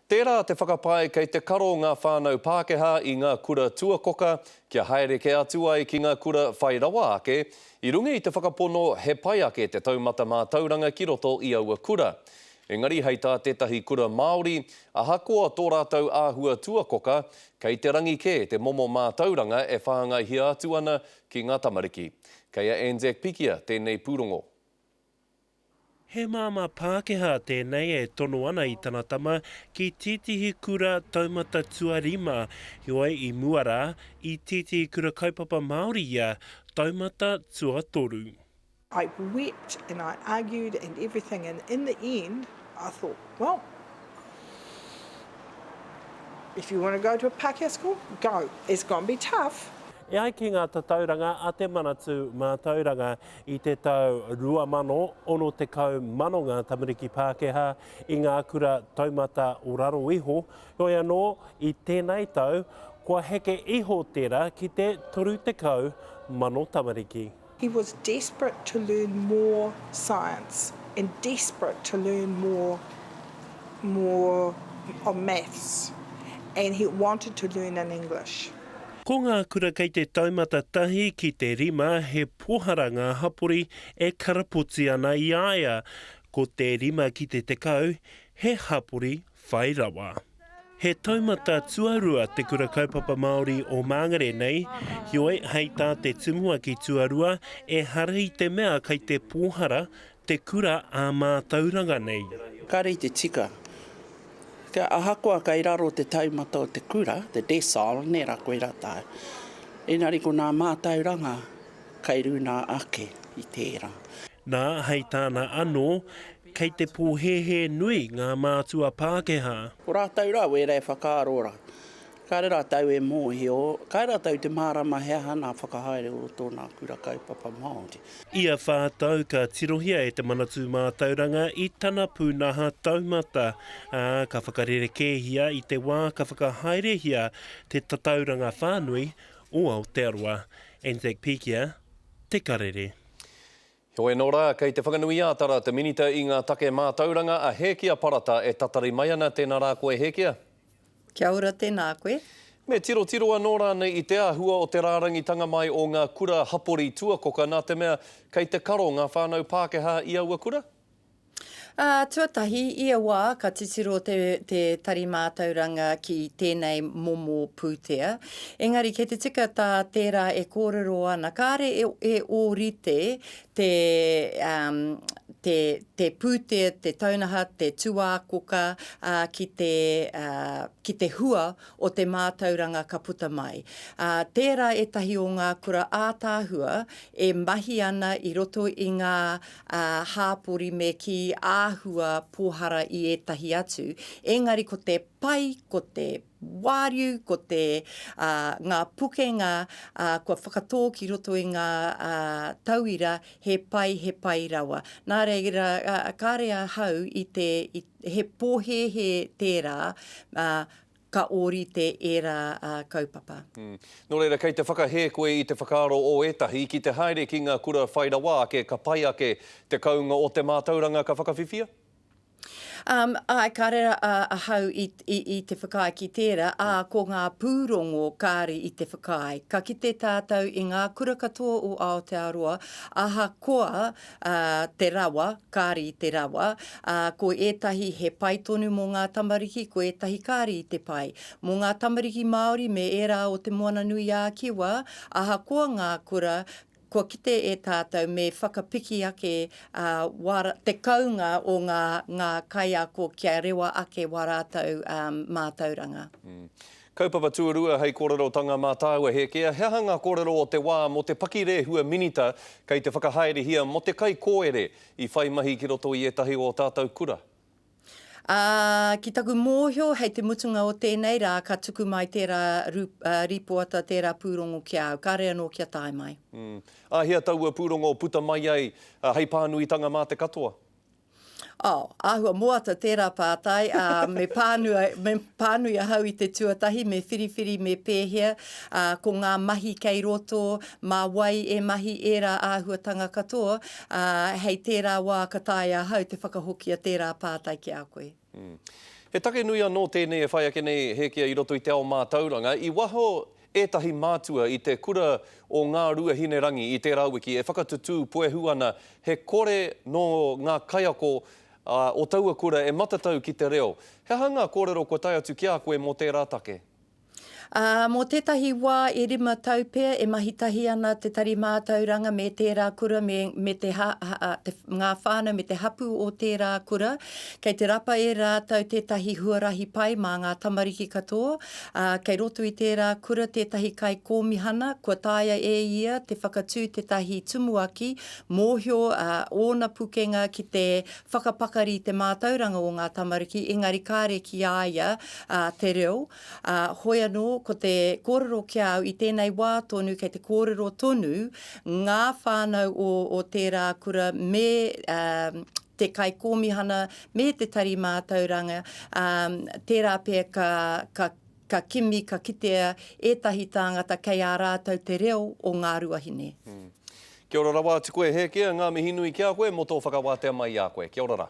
Tērā te whakapae kei te karo ngā whānau Pākehā i ngā kura tuakoka, kia haere ke atua i ki ngā kura whai rawa ake, i runga i te whakapono he pai ake te taumata mā tauranga ki roto i aua kura. Engari hei tā tētahi kura Māori, ahakoa tō rātou āhua tuakoka, kei te rangi ke te momo mā tauranga e whāngai hia atu ana ki ngā tamariki. Kei a Anzac Pikia tēnei pūrongo. He māma Pākehā tēnei e tono ana i tana tama ki titihi kura taumata tuarima, hioi i muara i titihi kura kaupapa Māori ia taumata tuatoru. I wept and I argued and everything, and in the end I thought, well, if you want to go to a Pākehā school, go. It's going to be tough. E ai ki ngā tauranga a te manatu mā tauranga i te tau 2010 ngā tamariki Pākehā i ngā kura taumata o raro iho. Hoi anō, i tēnei tau, kua heke iho tērā ki te 30 mano tamariki. He was desperate to learn more science and desperate to learn more of maths, and he wanted to learn in English. Ko ngā kura kei te taumata tahi ki te rima, he pohara ngā hapori e karapoti ana i aia. Ko te rima ki te tekau, he hapori whai rawa. He taumata tuarua te kura kaupapa Māori o Māngere nei, hioi hei tā te tumua ki tuarua e hara i te mea kei te pohara te kura a mā tauranga nei. Kare te tika. Ka ahakoa kai raro te taumata o te kura, te decile, nera koe rata. Engari ko nā mātauranga kai runa ake i tērā. Nā hei tāna anō, kei te pōhehe nui ngā mātua Pākehā. Ko rātau rā wera e whakaarora. Kāre rātau e mōhio, kai rātau te mārama hea hana whakahaere o tōna kura kaupapa Māori. Ia whātau ka tirohia e te manatu mā tauranga i tana pūnaha taumata. Ka whakarere kēhia i te wā ka whakahaerehia te tatauranga whānui o Aotearoa. Anzac Pikia, te karere. Hoi nō rā, kei te whanganui ātara te minita i ngā take mā tauranga a Hekia Parata e tatari mai ana tēnā rā koe Hekia. Kia ora tēnā koe. Me tiro anō rānei i te āhua o te rārangitanga mai o ngā kura hapori tuakoka, nā te mea kei te karo ngā whānau Pākehā i aua kura? Tuatahi, ia wā, ka titiro te tari mātauranga ki tēnei momo pūtea. Engari, kei te tika tā tērā e kōrero ana, kāre e ōrite te pūtea, te taunaha, te tuākoka ki te hua o te mātauranga ka puta mai. Tērā e tahi o ngā kura ātāhua e mahi ana i roto i ngā hāpori me ki āhua pohara i etahi atu. Engari, ko te pai, ko te wāriu, ko te ngā pukenga, kua whakatō ki roto i ngā tauira, he pai rawa. Nā reira, kāre a hau i he pōhehe tērā, ka ori te era kaupapa. Nō reira, kei te whakahe koe i te whakaaro o etahi, ki te haere ki ngā kura whairawa ake, ka pai ake te kaunga o te mātauranga ka whakawhiwhia? Ai, ka rera hau i te whakai ki tērā, ko ngā pūrongo kāre i te whakai. Ka kite tātou i ngā kura katoa o Aotearoa, aha koa te rawa, kāre i te rawa, ko etahi he pai tonu mō ngā tamariki, ko etahi kāre i te pai. Mō ngā tamariki Māori me era o te moana nui a Kiwa, aha koa ngā kura, kua kite e tātou me whakapiki ake te kaunga o ngā kaiako kia rewa ake warātau mātauranga. Kaupapa tuarua hei kōrerotanga mā tāua Hekia, hea hanga kōrero o te wā mo te pakirehua minita kei te whakahaerehia mo te kai kōere i whai mahi ki roto i etahi o tātou kura? Ki taku mōhio, hei te mutunga o tēnei rā, ka tuku mai tērā ripoata, tērā pūrongo kia au. Ka rea no kia tae mai. Hea taua pūrongo puta mai ai, hei pānuitanga mā te katoa? Ahua moata tērā pātai, me pānuia hau i te tuatahi, me whiriwhiri, me pēhea, ko ngā mahi kei roto, mā wai e mahi era āhuatanga katoa, hei tērā wā ka taia hau te whakahokia tērā pātai ki a koe. He take nui anō tēnei e whai ake nei he kia i roto i te ao mātauranga, i waho ētahi mātua i te kura o ngā rua hinerangi i te rauwiki, e whakatutu poehu ana he kore no ngā kaiako o taua kura e matatau ki te reo. He hanga kōrero ko tai atu ki a koe mō tērā take? Mō tētahi wā e rima tau pēr, e mahitahi ana te tari mātauranga me tērā kura, me te ngā whānau me te hapu o tērā kura. Kei te rapa e rātau tētahi huarahi pai mā ngā tamariki katoa. Kei roto i tērā kura tētahi kai kōmihana, kua tāia e ia te whakatū tētahi tumuaki, mōhio ōna pukenga ki te whakapakari te mātauranga o ngā tamariki, engari kāre ki aia te reo. Hoi anō, ko te kōrero kia au i tēnei wā tonu, kei te kōrero tonu, ngā whānau o tērā kura me te kai kōmihana, me te tari mātauranga, tērā pēr ka kimi, ka kitea ētahi tāngata kei ā rātau te reo o ngā ruahine. Kia ora rawa atu koe he kia, ngā mihi nui kia koe, mo tō whakawātea mai a koe. Kia ora ra.